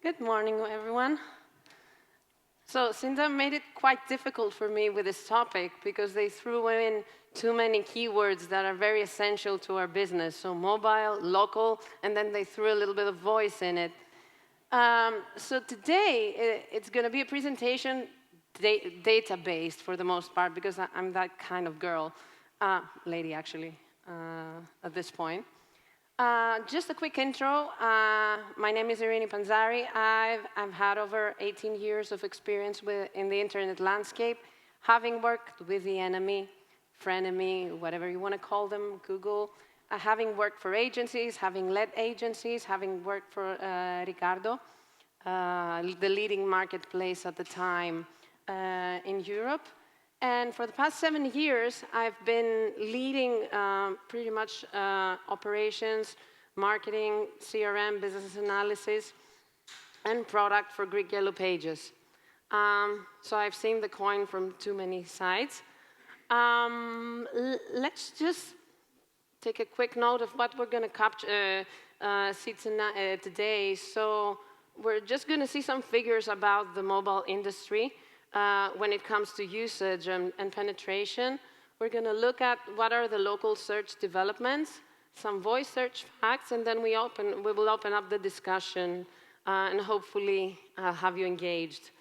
Good morning, everyone. So, Cinda made it quite difficult for me with this topic because they threw in too many keywords that are very essential to our business. So, mobile, local, and then they threw a little bit of voice in it. So today, it's going to be a presentation data-based for the most part because I'm that kind of girl, lady actually, at this point. Just a quick intro. My name is Irini Panzari. I've had over 18 years of experience in the internet landscape, having worked with the enemy, frenemy, whatever you want to call them, Google, having worked for agencies, having led agencies, having worked for Ricardo, the leading marketplace at the time in Europe. And for the past 7 years, I've been leading pretty much operations, marketing, CRM, business analysis, and product for Greek Yellow Pages. So I've seen the coin from too many sides. Let's just take a quick note of what we're going to see today. So we're just going to see some figures about the mobile industry. When it comes to usage and penetration, we're going to look at what are the local search developments, some voice search facts, and then we will open up the discussion and hopefully have you engaged.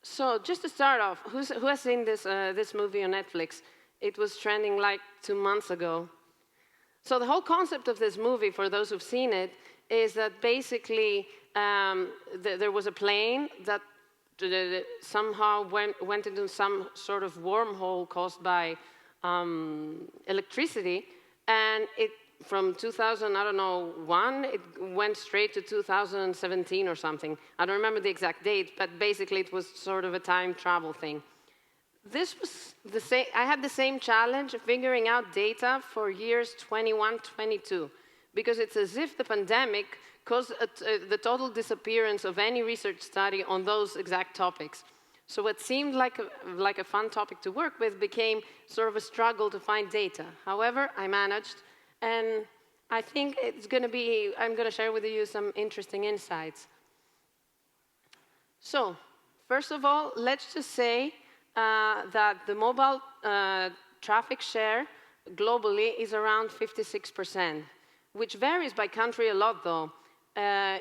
So just to start off, who has seen this movie on Netflix? It was trending like 2 months ago. So the whole concept of this movie, for those who've seen it, is that basically there was a plane that somehow went into some sort of wormhole caused by electricity, and from 2000, I don't know, it went straight to 2017 or something. I don't remember the exact date, but basically it was sort of a time travel thing. This was the same. I had the same challenge of figuring out data for years 21, 22, because it's as if the pandemic caused the total disappearance of any research study on those exact topics. So what seemed like a fun topic to work with became sort of a struggle to find data. However, I managed, and I think I'm going to share with you some interesting insights. So, first of all, let's just say that the mobile traffic share globally is around 56%, which varies by country a lot, though.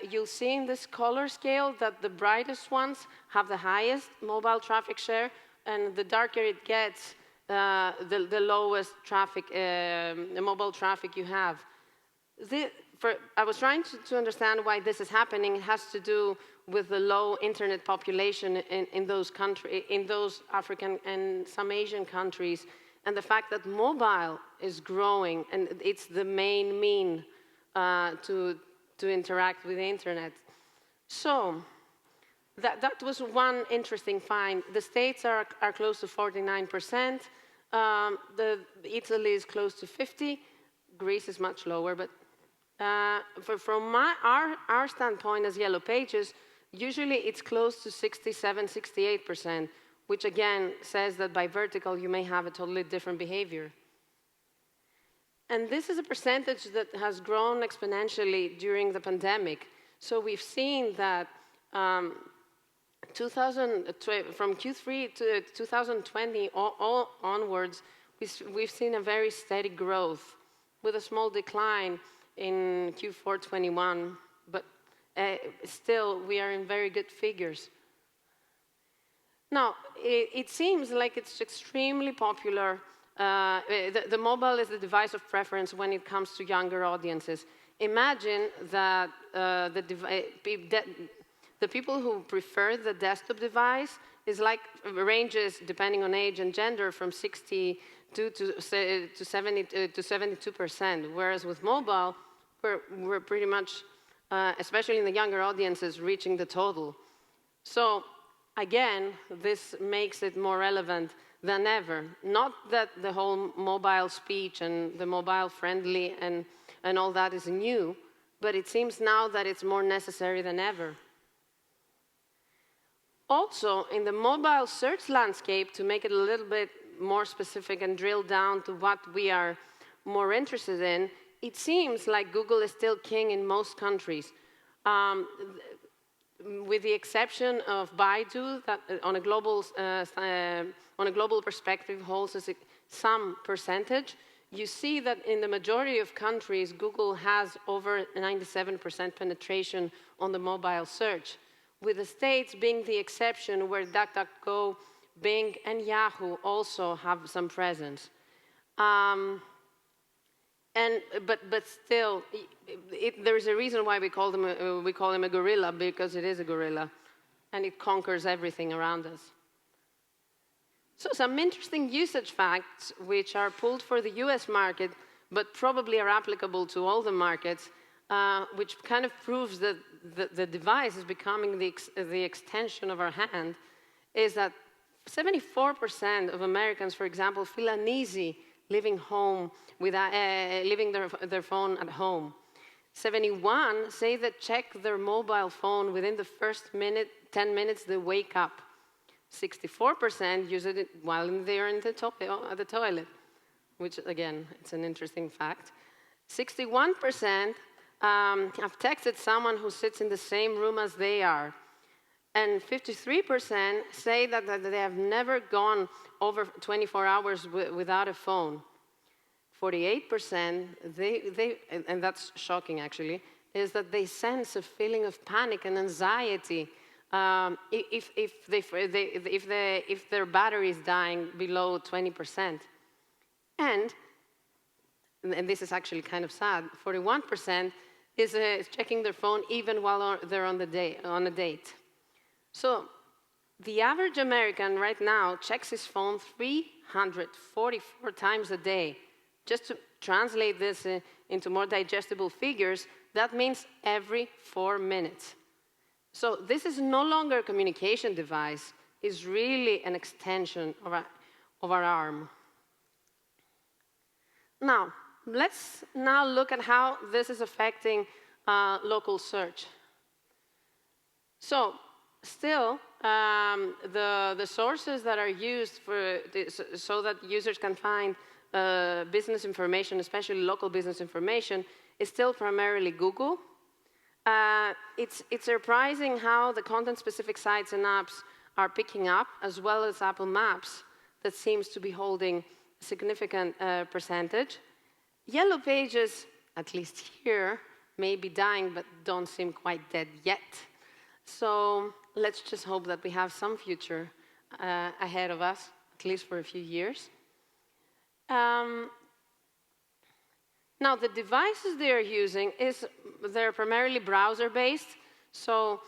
You'll see in this color scale that the brightest ones have the highest mobile traffic share, and the darker it gets, the lowest mobile traffic you have. I was trying to understand why this is happening. It has to do with the low internet population in those African and some Asian countries, and the fact that mobile is growing, and it's the main mean to interact with the internet. So that was one interesting find. The States are close to 49%. Italy is close to 50%. Greece is much lower. But from our standpoint as Yellow Pages, usually it's close to 67, 68%, which again says that by vertical you may have a totally different behavior. And this is a percentage that has grown exponentially during the pandemic. So we've seen that from Q3 to 2020 onwards, we've seen a very steady growth with a small decline in Q4 21, but still we are in very good figures. Now, it seems like it's extremely popular. The mobile is the device of preference when it comes to younger audiences. Imagine that the people who prefer the desktop device ranges, depending on age and gender, from 62 to 72%, whereas with mobile, we're pretty much, especially in the younger audiences, reaching the total. So again, this makes it more relevant than ever. Not that the whole mobile speech and the mobile friendly and all that is new, but it seems now that it's more necessary than ever. Also, in the mobile search landscape, to make it a little bit more specific and drill down to what we are more interested in, it seems like Google is still king in most countries. With the exception of Baidu, that on a global perspective holds some percentage, you see that in the majority of countries, Google has over 97% penetration on the mobile search, with the States being the exception where DuckDuckGo, Bing, and Yahoo also have some presence. But still, there's a reason why we call him a gorilla, because it is a gorilla, and it conquers everything around us. So some interesting usage facts, which are pulled for the US market, but probably are applicable to all the markets, which kind of proves that the device is becoming the extension of our hand, is that 74% of Americans, for example, feel uneasy leaving home leaving their phone at home. 71 say that check their mobile phone within the first 10 minutes they wake up. 64% use it while they're at the toilet, which again, it's an interesting fact. 61% have texted someone who sits in the same room as they are. And 53% say that they have never gone over 24 hours without a phone. 48%, and that's shocking actually, is that they sense a feeling of panic and anxiety if their battery is dying below 20%. And this is actually kind of sad, 41% is checking their phone even while they're on a date. So the average American right now checks his phone 344 times a day. Just to translate this into more digestible figures, that means every 4 minutes. So this is no longer a communication device. It's really an extension of our arm. Now, let's look at how this is affecting local search. So, still, the sources that are used so that users can find business information, especially local business information, is still primarily Google. It's surprising how the content-specific sites and apps are picking up, as well as Apple Maps, that seems to be holding a significant percentage. Yellow Pages, at least here, may be dying, but don't seem quite dead yet. So let's just hope that we have some future ahead of us, at least for a few years. Now, the devices they are using, they're primarily browser-based, so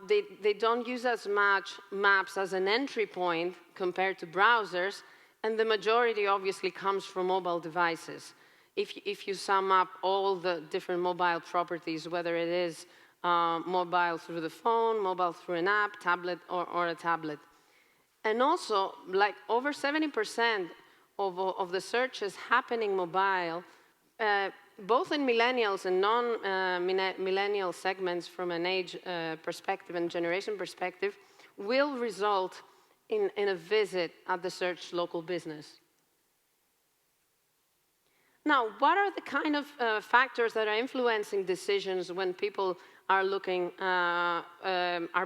they don't use as much maps as an entry point compared to browsers, and the majority obviously comes from mobile devices. If you sum up all the different mobile properties, whether it is mobile through the phone, mobile through an app, tablet, or a tablet. And also, like over 70% of the searches happening mobile, both in millennials and non-millennial segments from an age perspective and generation perspective, will result in a visit at the search local business. Now, what are the kind of factors that are influencing decisions when people are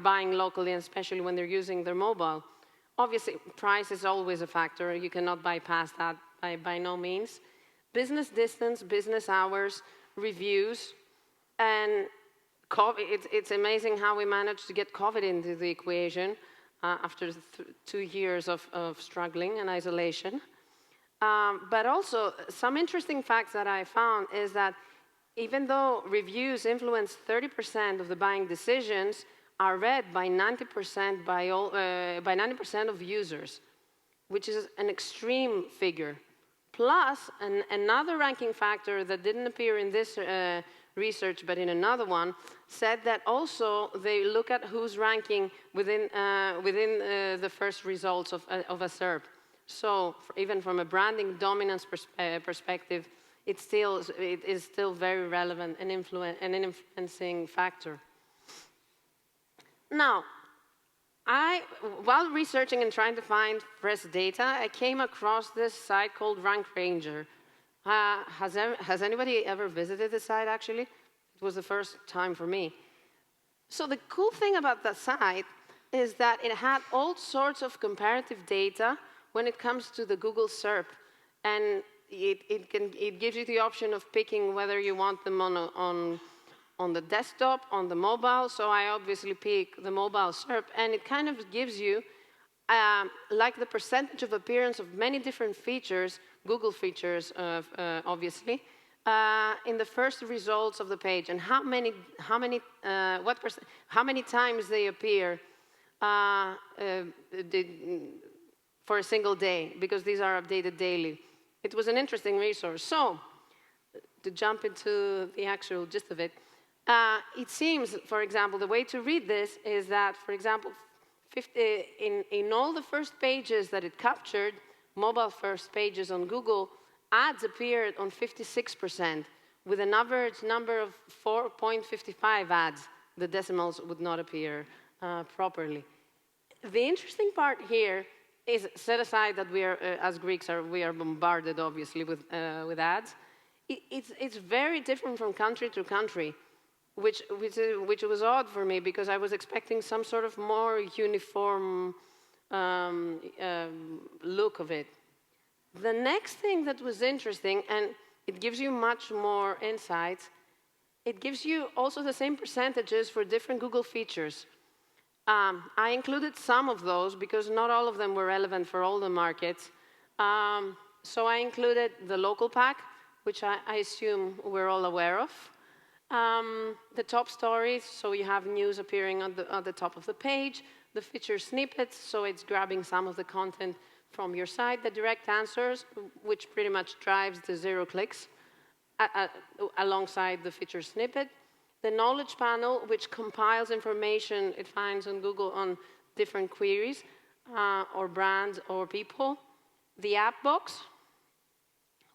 buying locally, and especially when they're using their mobile? Obviously, price is always a factor. You cannot bypass that by no means. Business distance, business hours, reviews, and COVID. It's amazing how we managed to get COVID into the equation after 2 years of struggling and isolation. But also, some interesting facts that I found is that even though reviews influence 30% of the buying decisions, are read by 90% by 90% of users, which is an extreme figure. Plus, another ranking factor that didn't appear in this research, but in another one, said that also they look at who's ranking within the first results of a SERP. So even from a branding dominance perspective, it is still very relevant and an influencing factor. Now, while researching and trying to find press data, I came across this site called RankRanger. Has anybody ever visited this site, actually? It was the first time for me. So the cool thing about that site is that it had all sorts of comparative data when it comes to the Google SERP. And it gives you the option of picking whether you want them on the desktop, on the mobile. So I obviously pick the mobile SERP, and it kind of gives you like the percentage of appearance of many different features, Google features, obviously, in the first results of the page, and how many times they appear for a single day, because these are updated daily. It was an interesting resource. So, to jump into the actual gist of it, it seems, for example, the way to read this is that, for example, in all the first pages that it captured, mobile first pages on Google, ads appeared on 56%, with an average number of 4.55 ads. The decimals would not appear properly. The interesting part here is, set aside that we are, as Greeks, we are bombarded, obviously, with ads. It's very different from country to country, which was odd for me, because I was expecting some sort of more uniform look of it. The next thing that was interesting, and it gives you much more insights, it gives you also the same percentages for different Google features. I included some of those because not all of them were relevant for all the markets. So I included the local pack, which I assume we're all aware of. The top stories, so you have news appearing on the top of the page. The feature snippets, so it's grabbing some of the content from your site. The direct answers, which pretty much drives the 0 clicks alongside the feature snippet. The knowledge panel, which compiles information it finds on Google on different queries or brands or people. The app box,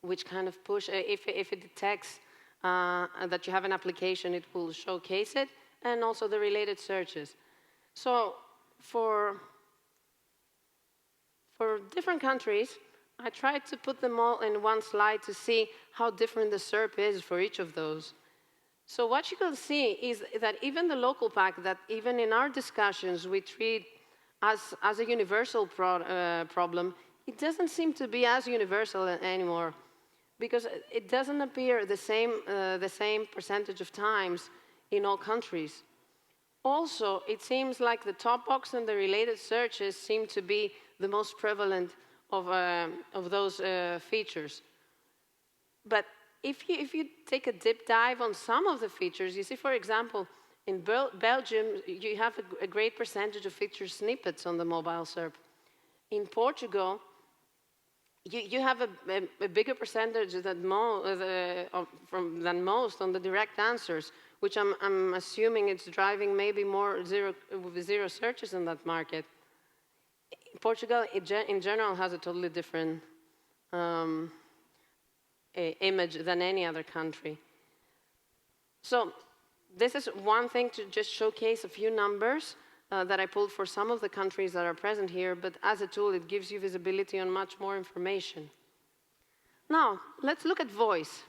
which kind of if it detects that you have an application, it will showcase it, and also the related searches. So for different countries, I tried to put them all in one slide to see how different the SERP is for each of those. So what you can see is that even the local pack, that even in our discussions we treat as a universal problem, it doesn't seem to be as universal anymore, because it doesn't appear the same percentage of times in all countries. Also, it seems like the top box and the related searches seem to be the most prevalent of those features. But if you take a deep dive on some of the features, you see, for example, in Belgium, you have a great percentage of feature snippets on the mobile SERP. In Portugal, you have a bigger percentage than most on the direct answers, which I'm assuming it's driving maybe more zero searches in that market. Portugal, in general, has a totally different image than any other country. So this is one thing to just showcase a few numbers that I pulled for some of the countries that are present here, but as a tool, it gives you visibility on much more information. Now, let's look at voice.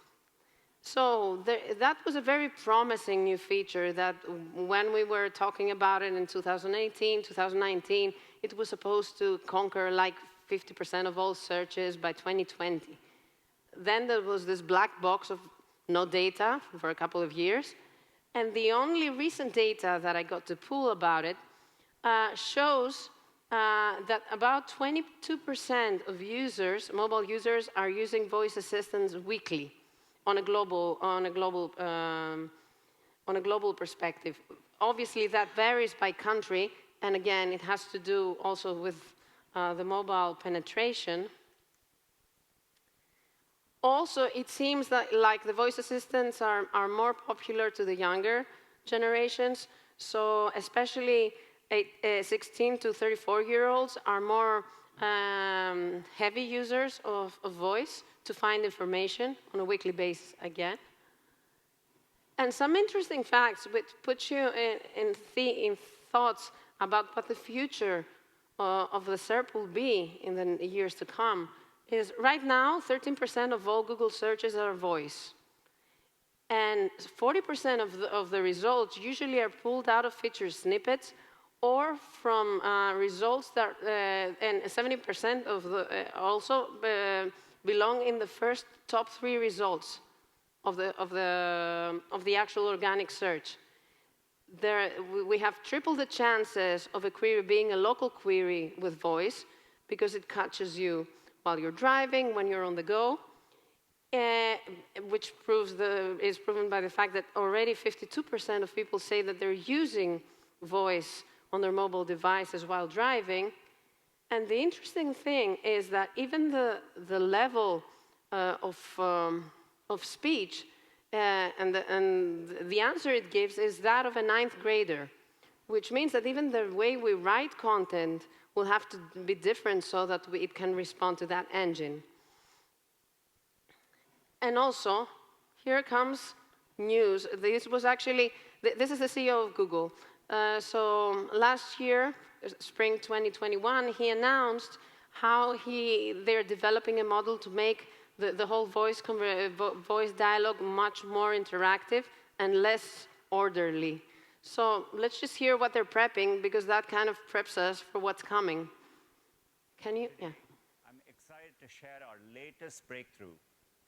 So that was a very promising new feature that when we were talking about it in 2018, 2019, it was supposed to conquer like 50% of all searches by 2020. Then there was this black box of no data for a couple of years. And the only recent data that I got to pull about it shows that about 22% of users, mobile users, are using voice assistants weekly on a global perspective. Obviously, that varies by country, and again, it has to do also with the mobile penetration. Also, it seems that like the voice assistants are more popular to the younger generations. So especially 16 to 34-year-olds are more heavy users of voice to find information on a weekly basis again. And some interesting facts which put you in thoughts about what the future of the SERP will be in the years to come is right now, 13% of all Google searches are voice. And 40% of the results usually are pulled out of feature snippets or from results that, and 70% of the also belong in the first top 3 results of the actual organic search. We have triple the chances of a query being a local query with voice because it catches you while you're driving, when you're on the go, which is proven by the fact that already 52% of people say that they're using voice on their mobile devices while driving. And the interesting thing is that even the level of speech and the answer it gives is that of a 9th grader, which means that even the way we write content will have to be different so that it can respond to that engine. And also, here comes news. This was actually, this is the CEO of Google. So last year, spring 2021, he announced how they're developing a model to make the whole voice dialogue much more interactive and less orderly. So let's just hear what they're prepping, because that kind of preps us for what's coming. Can you? Yeah. I'm excited to share our latest breakthrough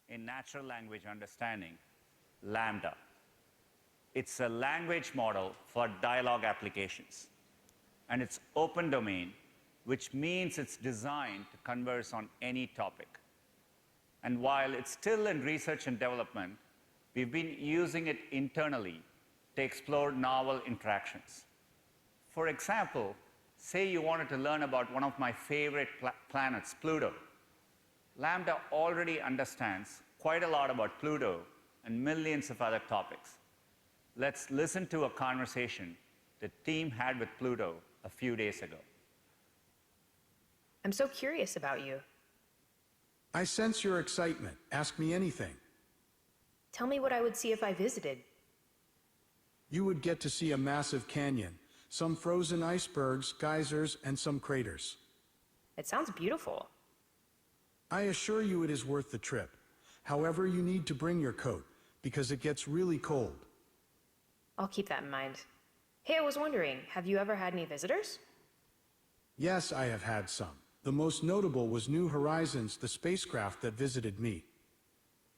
in natural language understanding, LaMDA. It's a language model for dialogue applications. And it's open domain, which means it's designed to converse on any topic. And while it's still in research and development, we've been using it internally to explore novel interactions. For example, say you wanted to learn about one of my favorite planets, Pluto. LaMDA already understands quite a lot about Pluto and millions of other topics. Let's listen to a conversation the team had with Pluto a few days ago. I'm so curious about you. I sense your excitement. Ask me anything. Tell me what I would see if I visited. You would get to see a massive canyon, some frozen icebergs, geysers, and some craters. It sounds beautiful. I assure you it is worth the trip. However, you need to bring your coat, because it gets really cold. I'll keep that in mind. Hey, I was wondering, have you ever had any visitors? Yes, I have had some. The most notable was New Horizons, the spacecraft that visited me.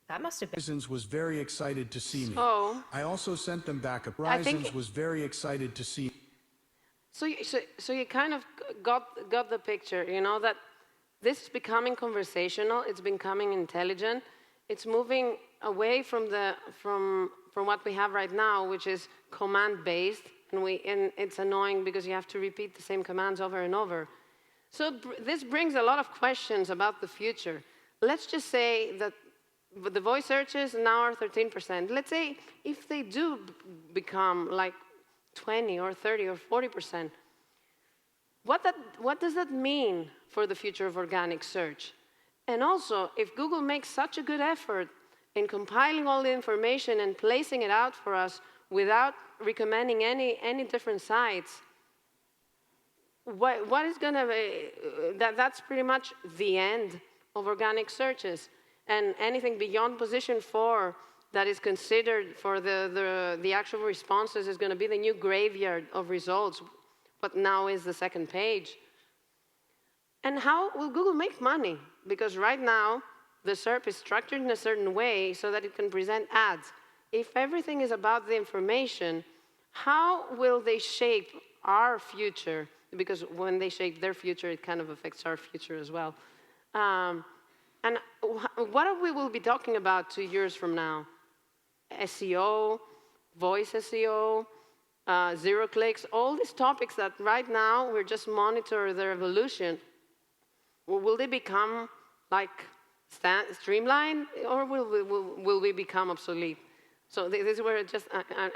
That must have been... Horizons was very excited to see me. So, I also sent them back. Horizons was very excited to see. So you kind of got the picture, you know, that this is becoming conversational, it's becoming intelligent, it's moving away from what we have right now, which is command-based, and it's annoying because you have to repeat the same commands over and over. So this brings a lot of questions about the future. Let's just say that the voice searches now are 13%. Let's say if they do become like 20 or 30 or 40%, what does that mean for the future of organic search? And also, if Google makes such a good effort in compiling all the information and placing it out for us without recommending any different sites, what is going to be, that's pretty much the end of organic searches. And anything beyond position 4 that is considered for the actual responses is going to be the new graveyard of results, but now is the second page. And how will Google make money? Because right now, the SERP is structured in a certain way so that it can present ads. If everything is about the information, how will they shape our future? Because when they shape their future, it kind of affects our future as well. And what we will be talking about 2 years from now? SEO, voice SEO, zero clicks, all these topics that right now we're just monitoring their evolution. Will they become like streamlined, or will we become obsolete? So these were just,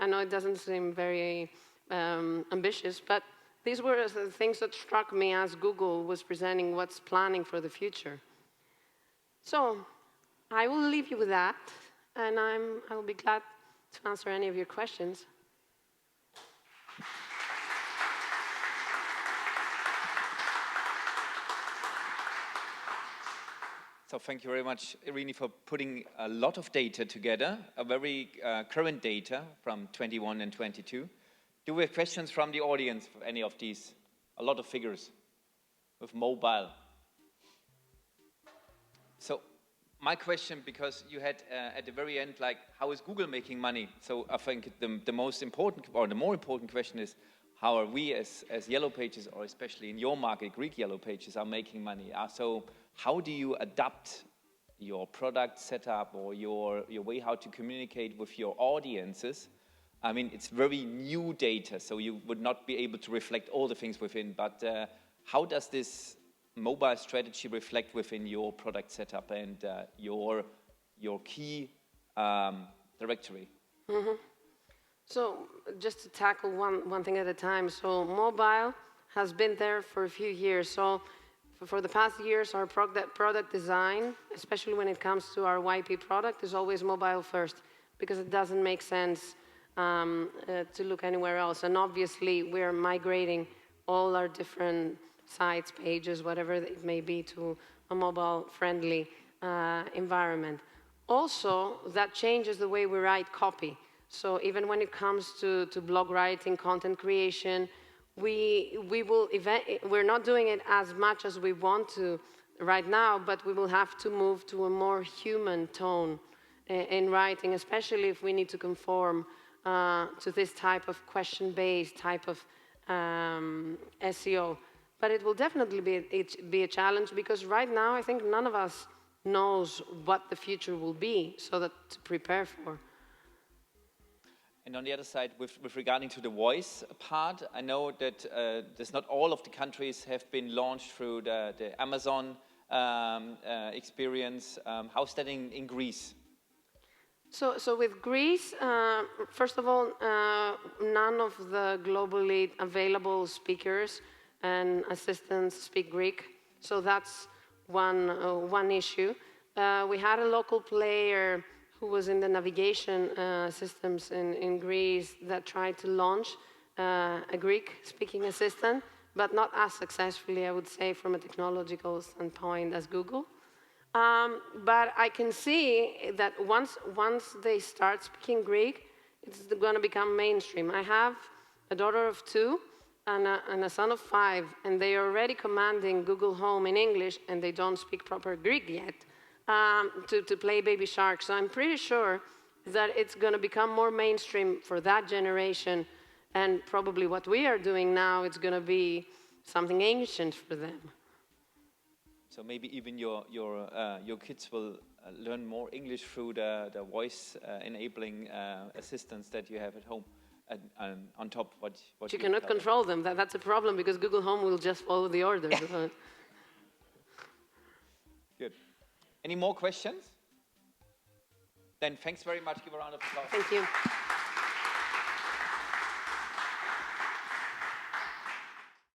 I know it doesn't seem very ambitious, but these were the things that struck me as Google was presenting what's planning for the future. So I will leave you with that, and I will be glad to answer any of your questions. So thank you very much, Irini, for putting a lot of data together, a very current data from 21 and 22. Do we have questions from the audience for any of these? A lot of figures with mobile. So my question, because you had at the very end, like, how is Google making money? So I think the most important, or the more important question is, how are we as Yellow Pages, or especially in your market, Greek Yellow Pages, are making money? So how do you adapt your product setup or your way how to communicate with your audiences? I mean, it's very new data, so you would not be able to reflect all the things within, but how does this mobile strategy reflect within your product setup and your key directory? Mm-hmm. So just to tackle one thing at a time, so mobile has been there for a few years. So for the past years, our product design, especially when it comes to our YP product, is always mobile first, because it doesn't make sense to look anywhere else. And obviously, we're migrating all our different sites, pages, whatever it may be, to a mobile-friendly environment. Also, that changes the way we write copy. So even when it comes to blog writing, content creation, we're not doing it as much as we want to right now, but we will have to move to a more human tone in writing, especially if we need to conform to this type of question-based type of SEO. But it will definitely be a challenge, because right now I think none of us knows what the future will be, so that to prepare for. And on the other side, with regarding to the voice part, I know that there's not all of the countries have been launched through the Amazon experience. How's that in Greece? So with Greece, first of all, none of the globally available speakers and assistants speak Greek, so that's one issue. We had a local player who was in the navigation systems in Greece that tried to launch a Greek-speaking assistant, but not as successfully, I would say, from a technological standpoint as Google. But I can see that once they start speaking Greek, it's going to become mainstream. I have a daughter of 2 and a son of 5, and they are already commanding Google Home in English, and they don't speak proper Greek yet. To play Baby Shark. So I'm pretty sure that it's going to become more mainstream for that generation, and probably what we are doing now, it's going to be something ancient for them. So maybe even your kids will learn more English through the voice enabling assistants that you have at home, and on top what you cannot control them. That's a problem, because Google Home will just follow the orders. Good. Any more questions? Then thanks very much. Give a round of applause. Thank you.